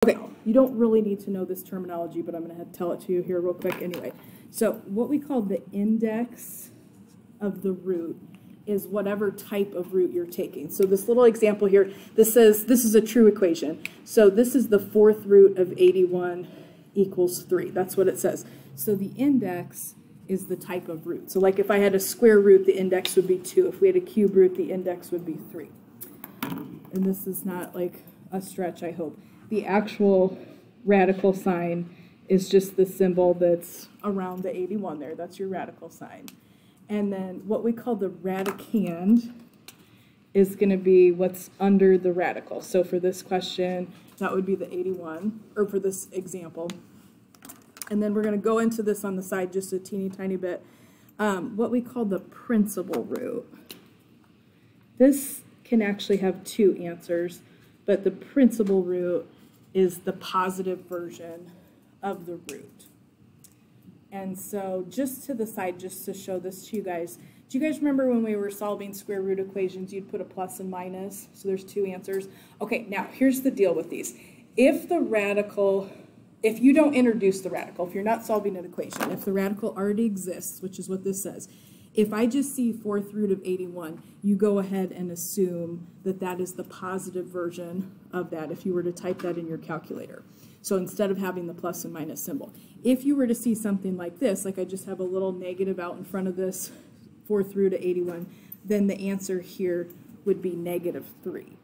Okay, you don't really need to know this terminology, but I'm going to tell it to you here real quick anyway. So what we call the index of the root is whatever type of root you're taking. So this little example here, this says this is a true equation. So this is the fourth root of 81 equals 3. That's what it says. So the index is the type of root. So like if I had a square root, the index would be 2. If we had a cube root, the index would be 3. And this is not like a stretch, I hope. The actual radical sign is just the symbol that's around the 81 there. That's your radical sign. And then what we call the radicand is going to be what's under the radical. So for this question, that would be the 81, or for this example. And then we're going to go into this on the side just a teeny tiny bit. What we call the principal root. This can actually have two answers, but the principal root is the positive version of the root. And so just to the side, just to show this to you guys, do you guys remember when we were solving square root equations, you'd put a plus and minus, so there's two answers? Okay, now here's the deal with these. If the radical, if you don't introduce the radical, if you're not solving an equation, if the radical already exists, which is what this says, if I just see fourth root of 81, you go ahead and assume that that is the positive version of that if you were to type that in your calculator. So instead of having the plus and minus symbol. If you were to see something like this, like I just have a little negative out in front of this fourth root of 81, then the answer here would be -3.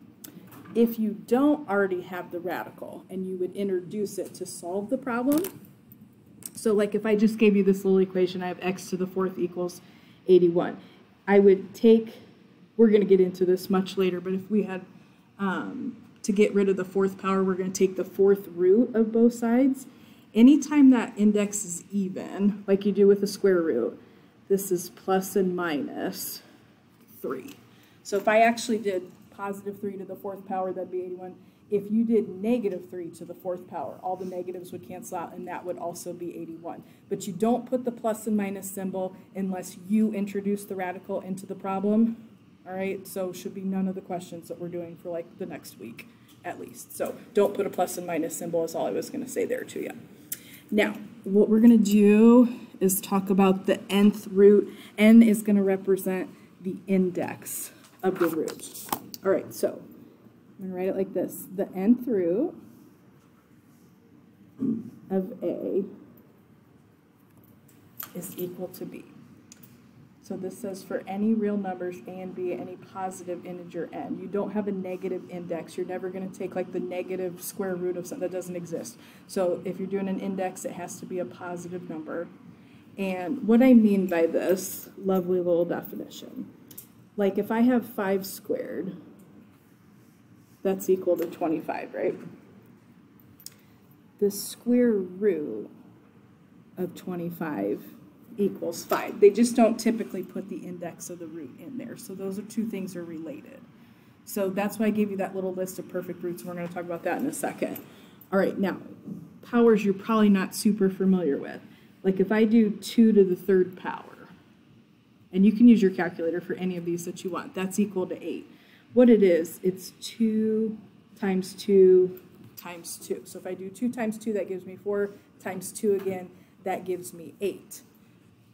If you don't already have the radical and you would introduce it to solve the problem, so like if I just gave you this little equation, I have x to the fourth equals 81. I would take, we're going to get into this much later, but if we had to get rid of the fourth power, we're going to take the fourth root of both sides. Anytime that index is even, like you do with a square root, this is plus and minus 3. So if I actually did positive 3 to the fourth power, that'd be 81. If you did -3 to the fourth power, all the negatives would cancel out, and that would also be 81. But you don't put the plus and minus symbol unless you introduce the radical into the problem. All right, so should be none of the questions that we're doing for like the next week, at least. So don't put a plus and minus symbol is all I was going to say there to you. Now, what we're going to do is talk about the nth root. N is going to represent the index of the root. All right, so I'm going to write it like this. The nth root of A is equal to B. So this says for any real numbers A and B, any positive integer n. You don't have a negative index. You're never going to take like the negative square root of something that doesn't exist. So if you're doing an index, it has to be a positive number. And what I mean by this lovely little definition, like if I have 5 squared, that's equal to 25, right? The square root of 25 equals 5. They just don't typically put the index of the root in there. So those are two things are related. So that's why I gave you that little list of perfect roots. We're going to talk about that in a second. All right, now, powers you're probably not super familiar with. Like if I do 2 to the third power, and you can use your calculator for any of these that you want, that's equal to 8. What it is, it's 2 times 2 times 2. So if I do 2 times 2, that gives me 4, times 2 again, that gives me 8.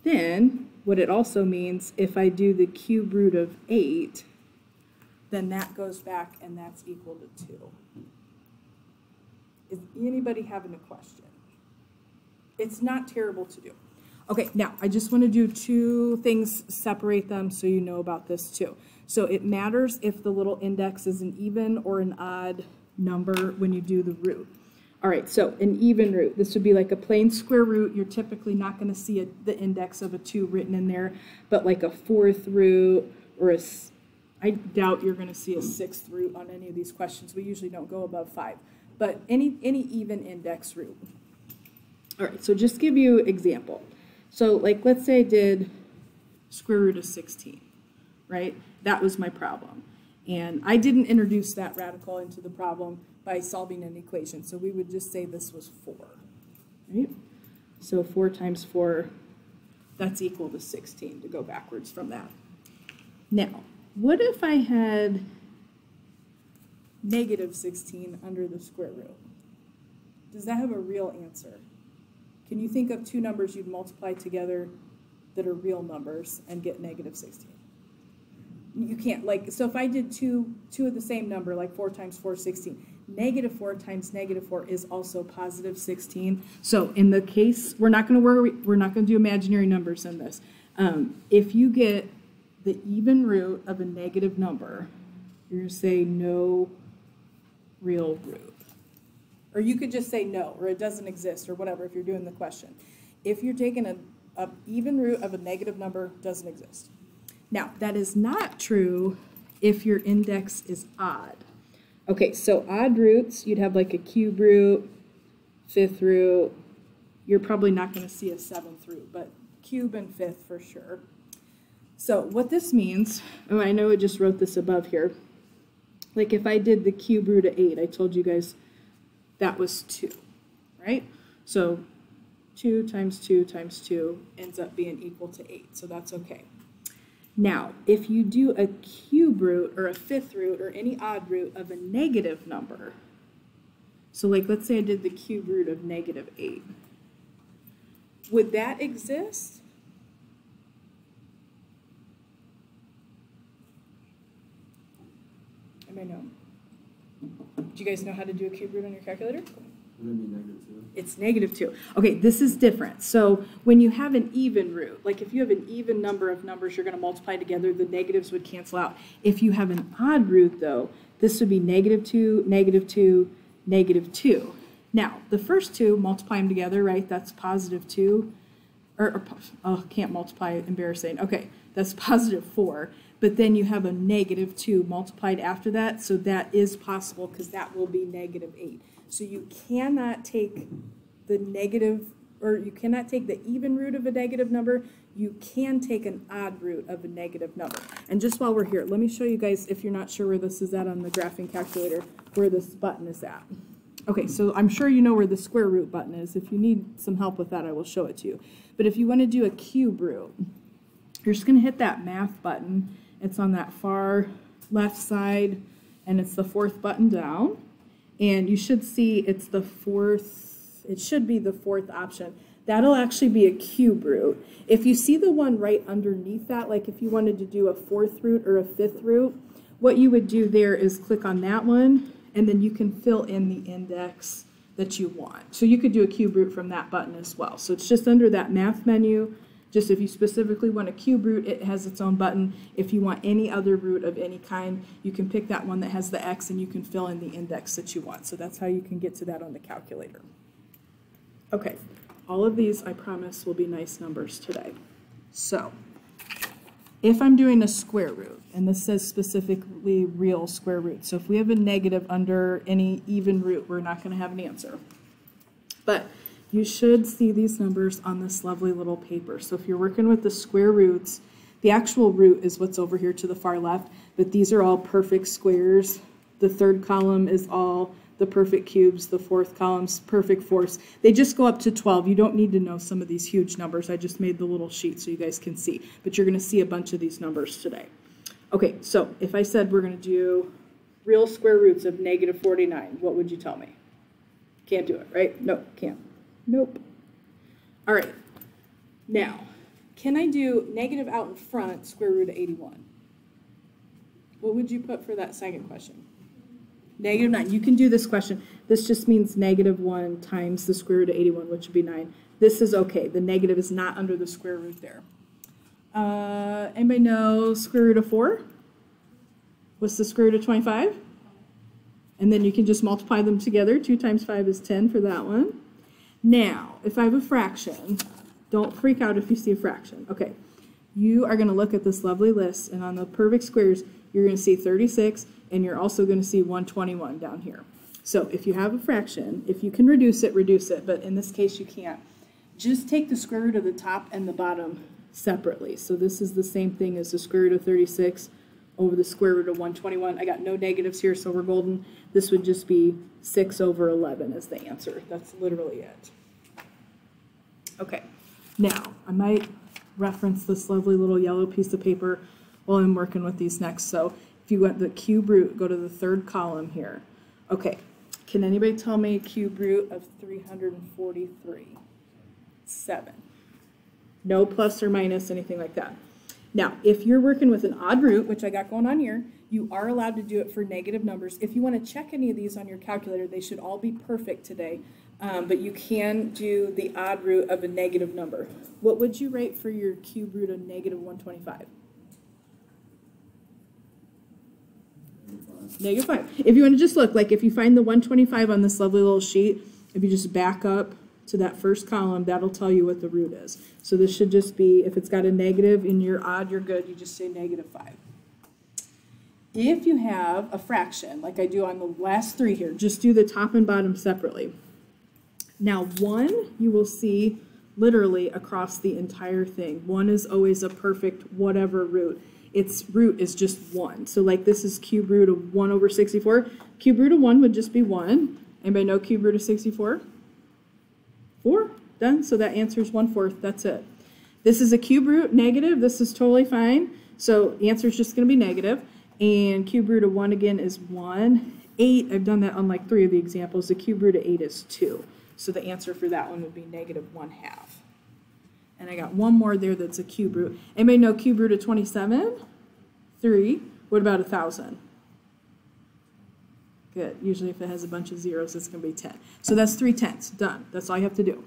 Then, what it also means, if I do the cube root of 8, then that goes back and that's equal to 2. Is anybody having a question? It's not terrible to do. Okay, now I just want to do two things, separate them so you know about this too. So it matters if the little index is an even or an odd number when you do the root. All right, so an even root, this would be like a plain square root. You're typically not going to see the index of a 2 written in there, but like a fourth root or I doubt you're going to see a 6th root on any of these questions. We usually don't go above 5, but any even index root. All right, so just give you example. So like let's say I did square root of 16, right? That was my problem. And I didn't introduce that radical into the problem by solving an equation. So we would just say this was 4, right? So 4 times 4, that's equal to 16 to go backwards from that. Now, what if I had -16 under the square root? Does that have a real answer? Can you think of two numbers you'd multiply together that are real numbers and get negative 16? You can't. Like, so if I did two of the same number, like 4 times 4 is 16, negative 4 times negative 4 is also positive 16. So in the case, we're not going to do imaginary numbers in this. If you get the even root of a negative number, you're going to say no real root. Or you could just say no, or it doesn't exist, or whatever, if you're doing the question. If you're taking an even root of a negative number, doesn't exist. Now, that is not true if your index is odd. Okay, so odd roots, you'd have like a cube root, fifth root. You're probably not going to see a seventh root, but cube and fifth for sure. So what this means, oh, I know I just wrote this above here. Like if I did the cube root of 8, I told you guys that was 2, right? So 2 times 2 times 2 ends up being equal to 8, so that's okay. Now, if you do a cube root or a fifth root or any odd root of a negative number, so like let's say I did the cube root of negative 8, would that exist? Anybody know? Do you guys know how to do a cube root on your calculator? Would it be negative 2? It's negative 2. Okay, this is different. So when you have an even root, like if you have an even number of numbers you're going to multiply together, the negatives would cancel out. If you have an odd root, though, this would be negative 2, negative 2, negative 2. Now, the first two, multiply them together, right? That's positive 2. Oh, can't multiply, embarrassing. Okay, that's positive 4. But then you have a negative 2 multiplied after that, so that is possible because that will be negative 8. So you cannot take the negative, or you cannot take the even root of a negative number. You can take an odd root of a negative number. And just while we're here, let me show you guys, if you're not sure where this is at on the graphing calculator, where this button is at. Okay, so I'm sure you know where the square root button is. If you need some help with that, I will show it to you. But if you want to do a cube root, you're just going to hit that math button. It's on that far left side, and it's the 4th button down. And you should see it's the 4th, it should be the 4th option. That'll actually be a cube root. If you see the one right underneath that, like if you wanted to do a 4th root or a 5th root, what you would do there is click on that one, and then you can fill in the index that you want. So you could do a cube root from that button as well. So it's just under that math menu. Just if you specifically want a cube root, it has its own button. If you want any other root of any kind, you can pick that one that has the X and you can fill in the index that you want. So that's how you can get to that on the calculator. Okay, all of these, I promise, will be nice numbers today. So if I'm doing a square root, and this says specifically real square root, so if we have a negative under any even root, we're not going to have an answer. But you should see these numbers on this lovely little paper. So if you're working with the square roots, the actual root is what's over here to the far left, but these are all perfect squares. The 3rd column is all the perfect cubes, the 4th column's perfect fourths. They just go up to 12. You don't need to know some of these huge numbers. I just made the little sheet so you guys can see, but you're going to see a bunch of these numbers today. Okay, so if I said we're going to do real square roots of negative 49, what would you tell me? Can't do it, right? No, can't. Nope. All right. Now, can I do negative out in front, square root of 81? What would you put for that second question? Negative 9. You can do this question. This just means negative 1 times the square root of 81, which would be 9. This is okay. The negative is not under the square root there. Anybody know square root of 4? What's the square root of 25? And then you can just multiply them together. 2 times 5 is 10 for that one. Now, if I have a fraction, don't freak out if you see a fraction. Okay, you are going to look at this lovely list, and on the perfect squares, you're going to see 36, and you're also going to see 121 down here. So if you have a fraction, if you can reduce it, but in this case you can't. Just take the square root of the top and the bottom separately. So this is the same thing as the square root of 36 over the square root of 121. I got no negatives here, so we're golden. This would just be 6 over 11 as the answer. That's literally it. Okay, now I might reference this lovely little yellow piece of paper while I'm working with these next. So if you want the cube root, go to the 3rd column here. Okay, Can anybody tell me cube root of 343? 7. No plus or minus, anything like that. Now, if you're working with an odd root, which I got going on here, you are allowed to do it for negative numbers. If you want to check any of these on your calculator, they should all be perfect today, but you can do the odd root of a negative number. What would you rate for your cube root of negative 125? Negative 5. If you want to just look, like if you find the 125 on this lovely little sheet, if you just back up to that first column, that'll tell you what the root is. So this should just be, if it's got a negative in your odd, you're good. You just say negative 5. If you have a fraction, like I do on the last 3 here, just do the top and bottom separately. Now 1, you will see literally across the entire thing. 1 is always a perfect whatever root. Its root is just 1. So like this is cube root of 1 over 64. Cube root of 1 would just be 1. Anybody know cube root of 64? 4. Done. So that answer is 1/4. That's it. This is a cube root, negative. This is totally fine. So the answer is just going to be negative. And cube root of 1 again is 1. 8, I've done that on like 3 of the examples. The cube root of 8 is 2. So the answer for that one would be negative 1/2. And I got one more there that's a cube root. Anybody know cube root of 27? 3. What about 1,000? Good. Usually if it has a bunch of zeros, it's going to be 10. So that's 3/10. Done. That's all you have to do.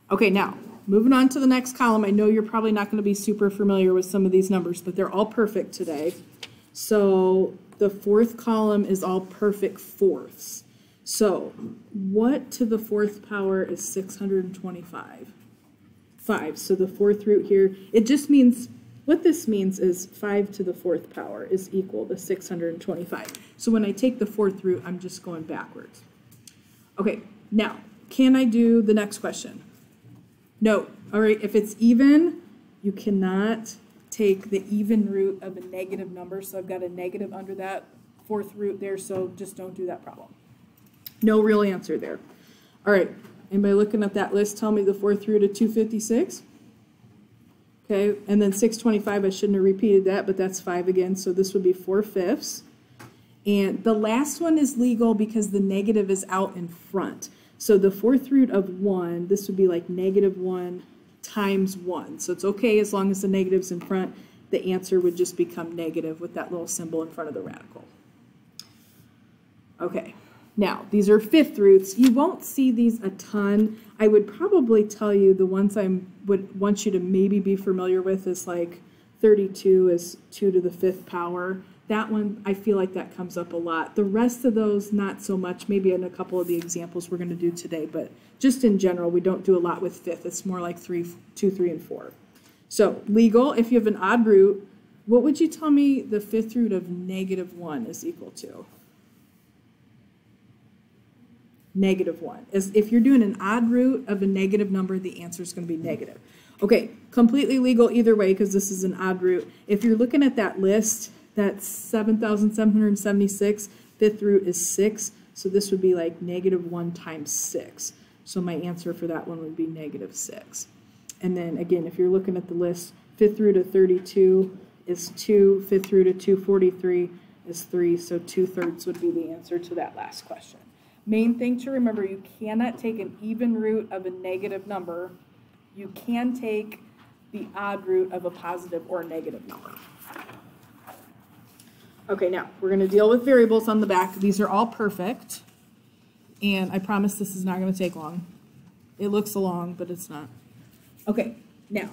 Okay, now, moving on to the next column. I know you're probably not going to be super familiar with some of these numbers, but they're all perfect today. So the 4th column is all perfect fourths. So what to the 4th power is 625? 5. So the 4th root here, it just means, what this means is 5 to the 4th power is equal to 625. So when I take the 4th root, I'm just going backwards. Okay, now, can I do the next question? No. All right, if it's even, you cannot take the even root of a negative number. So I've got a negative under that 4th root there, so just don't do that problem. No real answer there. All right, anybody looking at that list, tell me the 4th root of 256? Okay, and then 625, I shouldn't have repeated that, but that's 5 again, so this would be 4/5. And the last one is legal because the negative is out in front. So the 4th root of 1, this would be like negative 1 times 1. So it's okay as long as the negative's in front. The answer would just become negative with that little symbol in front of the radical. Okay, now these are 5th roots. You won't see these a ton. I would probably tell you the ones I would want you to maybe be familiar with is like 32 is 2 to the 5th power. That one, I feel like that comes up a lot. The rest of those, not so much, maybe in a couple of the examples we're going to do today, but just in general, we don't do a lot with 5th. It's more like 2, 3, and 4. So legal, if you have an odd root, what would you tell me the 5th root of negative 1 is equal to? Negative 1. If you're doing an odd root of a negative number, the answer is going to be negative. Okay, completely legal either way because this is an odd root. If you're looking at that list, that's 7,776. 5th root is 6, so this would be like negative 1 times 6. So my answer for that one would be negative 6. And then again, if you're looking at the list, 5th root of 32 is 2, 5th root of 243 is 3, so 2/3 would be the answer to that last question. Main thing to remember, you cannot take an even root of a negative number. You can take the odd root of a positive or negative number. Okay, now we're going to deal with variables on the back. These are all perfect, and I promise this is not going to take long. It looks long, but it's not. Okay, now,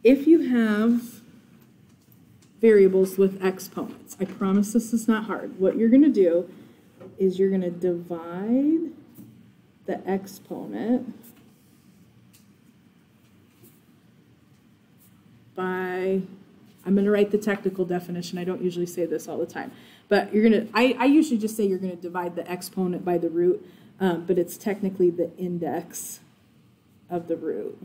if you have variables with exponents, I promise this is not hard. What you're going to do is you're going to divide the exponent by, I'm going to write the technical definition. I don't usually say this all the time. But you're going to, I usually just say you're going to divide the exponent by the root, but it's technically the index of the root.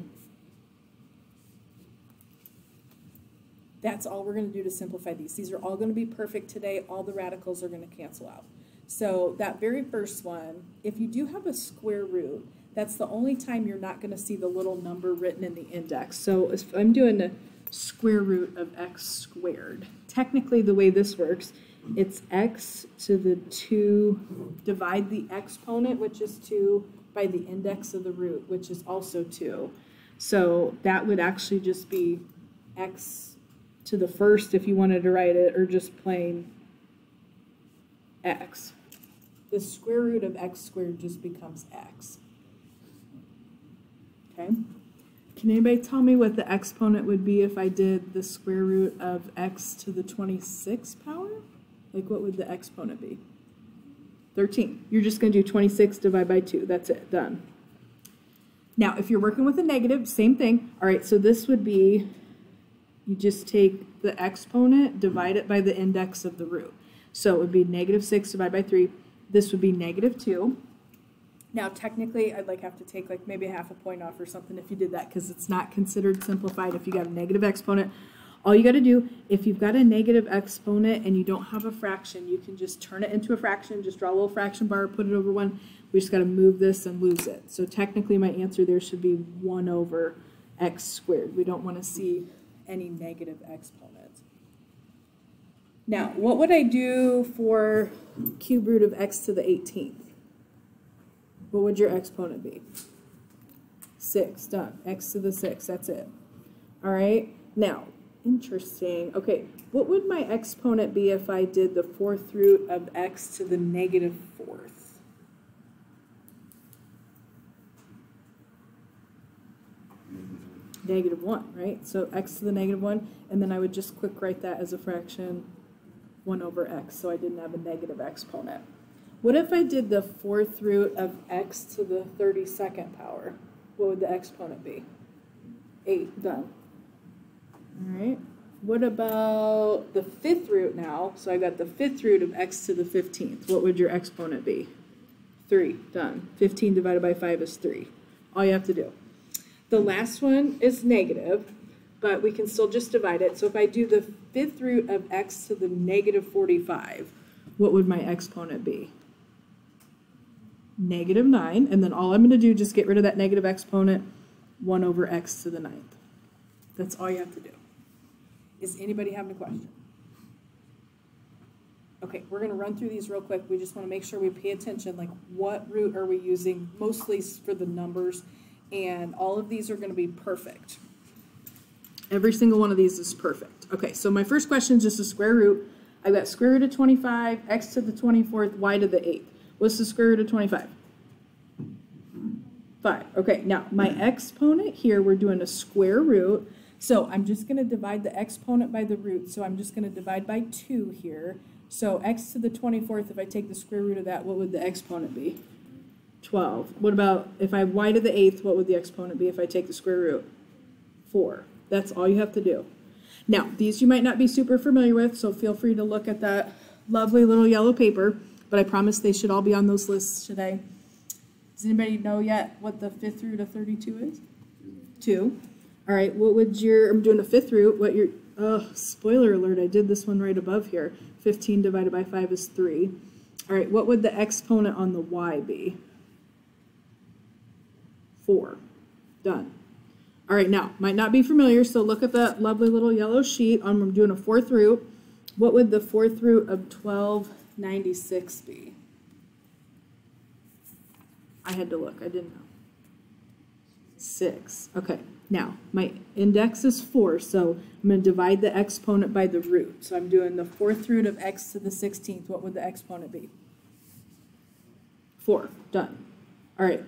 That's all we're going to do to simplify these. These are all going to be perfect today. All the radicals are going to cancel out. So that very first one, if you do have a square root, that's the only time you're not going to see the little number written in the index. So if I'm doing a square root of x squared, technically the way this works it's x to the 2, divide the exponent, which is 2, by the index of the root, which is also 2. So that would actually just be x to the first if you wanted to write it, or just plain x. The square root of x squared just becomes x. Okay? Can anybody tell me what the exponent would be if I did the square root of x to the 26th power? Like, what would the exponent be? 13. You're just going to do 26 divided by 2. That's it. Done. Now, if you're working with a negative, same thing. All right, so this would be, you just take the exponent, divide it by the index of the root. So it would be negative 6 divided by 3. This would be negative 2. Now, technically, I'd have to take maybe half a point off or something if you did that, because it's not considered simplified if you got a negative exponent. All you got to do, if you've got a negative exponent and you don't have a fraction, you can just turn it into a fraction, just draw a little fraction bar, put it over 1. We just got to move this and lose it. So technically, my answer there should be 1 over x squared. We don't want to see any negative exponents. Now, what would I do for cube root of x to the 18th? What would your exponent be? 6, done. X to the 6, that's it. All right, now, interesting. Okay, what would my exponent be if I did the 4th root of x to the negative 4th? Negative 1, right? So x to the negative 1, and then I would just quick write that as a fraction, 1 over x, so I didn't have a negative exponent. What if I did the 4th root of x to the 32nd power? What would the exponent be? 8, done. All right. What about the 5th root now? So I got the 5th root of x to the 15th. What would your exponent be? 3, done. 15 divided by 5 is 3. All you have to do. The last one is negative, but we can still just divide it. So if I do the 5th root of x to the negative 45, what would my exponent be? Negative 9, and then all I'm going to do, just get rid of that negative exponent, 1 over x to the 9th. That's all you have to do. Is anybody having a question? Okay, we're going to run through these real quick. We just want to make sure we pay attention, what root are we using, mostly for the numbers, and all of these are going to be perfect. Every single one of these is perfect. Okay, so my first question is just a square root. I've got square root of 25, x to the 24th, y to the 8th. What's the square root of 25? 5. Okay, now my exponent here, we're doing a square root. So I'm just going to divide the exponent by the root. So I'm just going to divide by 2 here. So x to the 24th, if I take the square root of that, what would the exponent be? 12. What about if I have y to the 8th, what would the exponent be if I take the square root? 4. That's all you have to do. Now, these you might not be super familiar with, so feel free to look at that lovely little yellow paper. But I promise they should all be on those lists today. Does anybody know yet what the 5th root of 32 is? 2. All right, what would I'm doing a 5th root. What your, spoiler alert, I did this one right above here. 15 divided by 5 is 3. All right, what would the exponent on the y be? 4. Done. All right, now, might not be familiar, so look at that lovely little yellow sheet. I'm doing a 4th root. What would the 4th root of 1296 be? I had to look. I didn't know. 6. Okay. Now, my index is 4, so I'm going to divide the exponent by the root. So I'm doing the 4th root of x to the 16th. What would the exponent be? 4. Done. All right.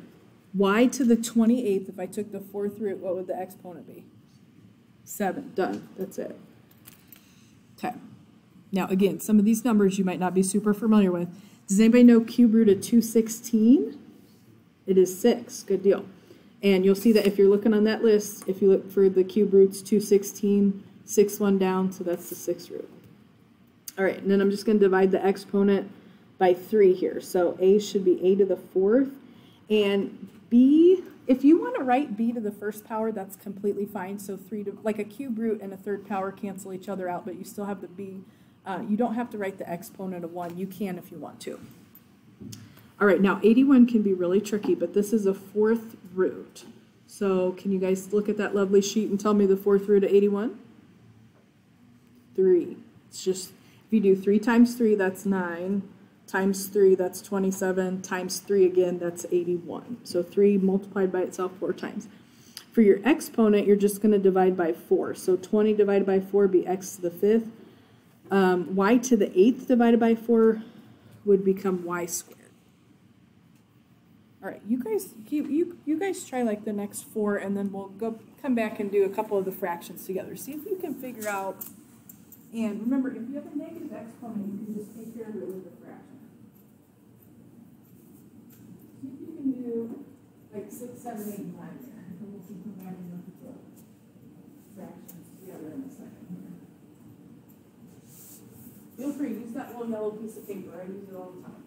Y to the 28th, if I took the 4th root, what would the exponent be? 7. Done. That's it. Okay. Now, again, some of these numbers you might not be super familiar with. Does anybody know cube root of 216? It is 6. Good deal. And you'll see that if you're looking on that list, if you look for the cube roots, 216, 6 1 down, so that's the 6th root. All right, and then I'm just going to divide the exponent by 3 here. So a should be a to the 4th. And b, if you want to write b to the 1st power, that's completely fine. So 3 to, like a cube root and a 3rd power cancel each other out, but you still have the b. You don't have to write the exponent of 1. You can if you want to. All right, now 81 can be really tricky, but this is a 4th root. So can you guys look at that lovely sheet and tell me the 4th root of 81? 3. It's just, If you do 3 times 3, that's 9. Times 3, that's 27. Times 3 again, that's 81. So 3 multiplied by itself 4 times. For your exponent, you're just going to divide by 4. So 20 divided by 4 would be x to the 5th. Y to the 8th divided by 4 would become y squared. All right, you guys try like the next 4, and then we'll come back and do a couple of the fractions together. See if you can figure out. And remember, if you have a negative exponent, you can just take care of it with the fraction. See if you can do like 6, 7, 8, and 9 here. And we'll keep them back and look at the fractions together in a second here. Feel free, use that little yellow piece of paper. I use it all the time.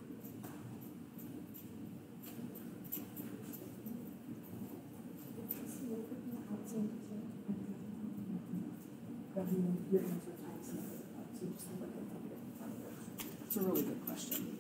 It's a really good question.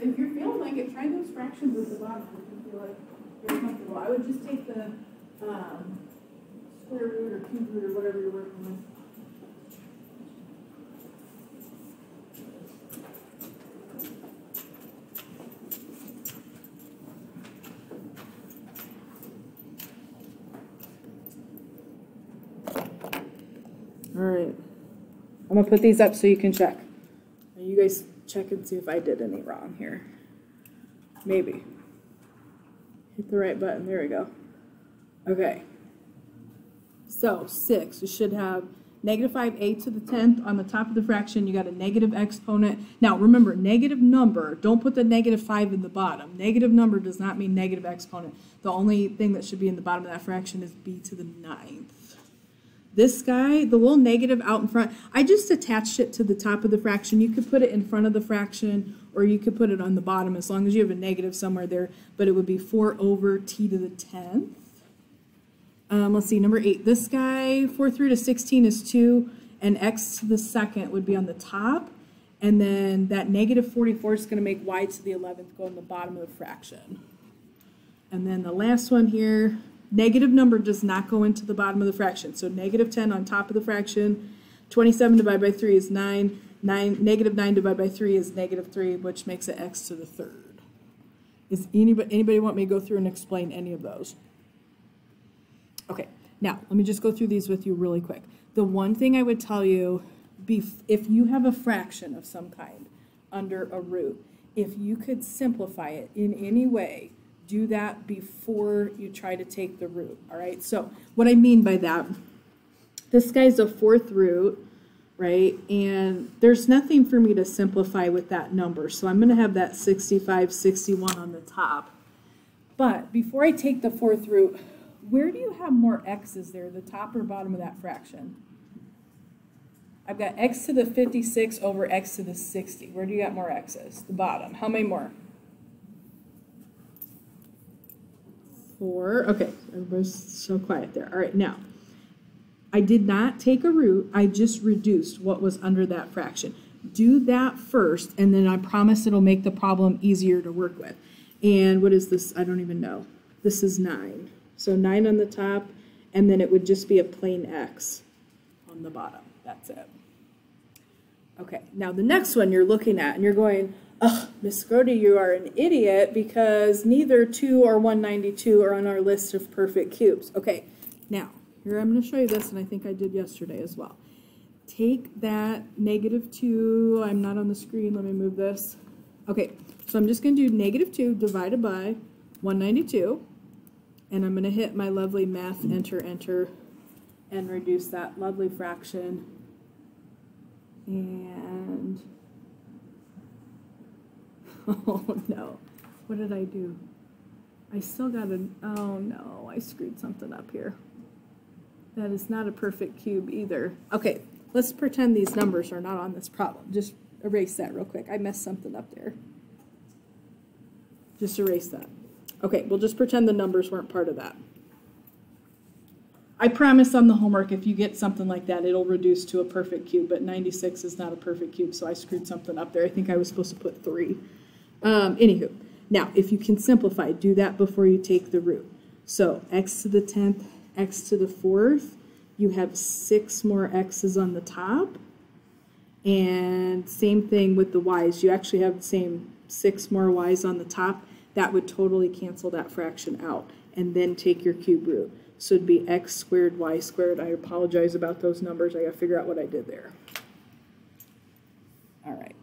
If you're feeling like it, try those fractions at the bottom if you feel like you're comfortable. I would just take the square root or cube root or whatever you're working with. All right, I'm gonna put these up so you can check. And you guys check and see if I did any wrong here. Maybe. Hit the right button, there we go. Okay. So 6, you should have negative 5a to the 10th on the top of the fraction. You got a negative exponent. Now remember, negative number, don't put the negative 5 in the bottom. Negative number does not mean negative exponent. The only thing that should be in the bottom of that fraction is b to the 9th. This guy, the little negative out in front, I just attached it to the top of the fraction. You could put it in front of the fraction, or you could put it on the bottom as long as you have a negative somewhere there, but it would be 4 over t to the 10th. Let's see, number 8. This guy, 4 through to 16 is 2, and x to the 2nd would be on the top, and then that negative 44 is going to make y to the 11th go on the bottom of the fraction. And then the last one here, negative number does not go into the bottom of the fraction. So negative 10 on top of the fraction, 27 divided by 3 is 9, negative 9 divided by 3 is negative 3, which makes it x to the 3rd. Is anybody want me to go through and explain any of those? Okay, now let me just go through these with you really quick. The one thing I would tell you, if you have a fraction of some kind under a root, if you could simplify it in any way, do that before you try to take the root, all right? So what I mean by that, this guy's a 4th root, right? And there's nothing for me to simplify with that number. So I'm going to have that 65, 61 on the top. But before I take the 4th root, where do you have more x's there, the top or bottom of that fraction? I've got x to the 56 over x to the 60. Where do you got more x's? The bottom. How many more? 4. Okay, everybody's so quiet there. All right, now, I did not take a root. I just reduced what was under that fraction. Do that first, and then I promise it'll make the problem easier to work with. And what is this? I don't even know. This is 9. So 9 on the top, and then it would just be a plain x on the bottom. That's it. Okay, now the next one you're looking at, and you're going, oh, Miss Grody, you are an idiot because neither 2 or 192 are on our list of perfect cubes. Okay, now, here I'm going to show you this, and I think I did yesterday as well. Take that negative 2, I'm not on the screen, let me move this. Okay, so I'm just going to do negative 2 divided by 192, and I'm going to hit my lovely math, enter, enter, and reduce that lovely fraction. And, oh no, what did I do? I still got oh no, I screwed something up here. That is not a perfect cube either. Okay, let's pretend these numbers are not on this problem. Just erase that real quick. I messed something up there. Just erase that. Okay, we'll just pretend the numbers weren't part of that. I promise on the homework, if you get something like that, it'll reduce to a perfect cube, but 96 is not a perfect cube, so I screwed something up there. I think I was supposed to put 3. Anywho, now, if you can simplify, do that before you take the root. So x to the 10th, x to the 4th, you have 6 more x's on the top. And same thing with the y's. You actually have the same 6 more y's on the top. That would totally cancel that fraction out. And then take your cube root. So it'd be x squared, y squared. I apologize about those numbers. I got to figure out what I did there. All right.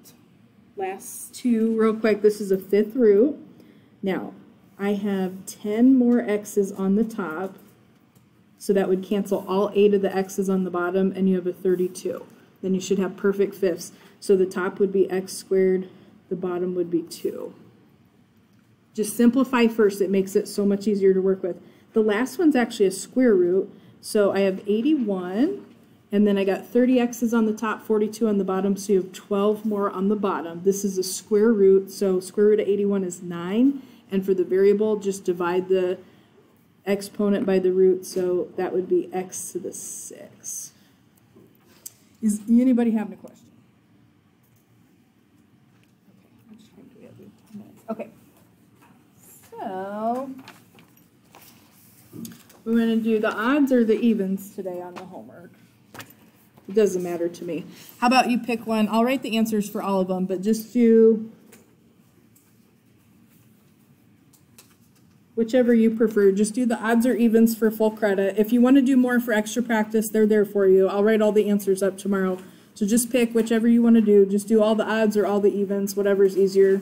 Last two real quick. This is a 5th root. Now, I have 10 more x's on the top. So that would cancel all 8 of the x's on the bottom, and you have a 32. Then you should have perfect fifths. So the top would be x squared. The bottom would be 2. Just simplify first. It makes it so much easier to work with. The last one's actually a square root, so I have 81, and then I got 30 x's on the top, 42 on the bottom, so you have 12 more on the bottom. This is a square root, so square root of 81 is 9, and for the variable, just divide the exponent by the root, so that would be x to the 6. Is anybody having a question? Okay, I'm just trying to get 10 minutes. Okay, so we're going to do the odds or the evens today on the homework. It doesn't matter to me. How about you pick one? I'll write the answers for all of them, but just do whichever you prefer. Just do the odds or evens for full credit. If you want to do more for extra practice, they're there for you. I'll write all the answers up tomorrow. So just pick whichever you want to do. Just do all the odds or all the evens, whatever's easier.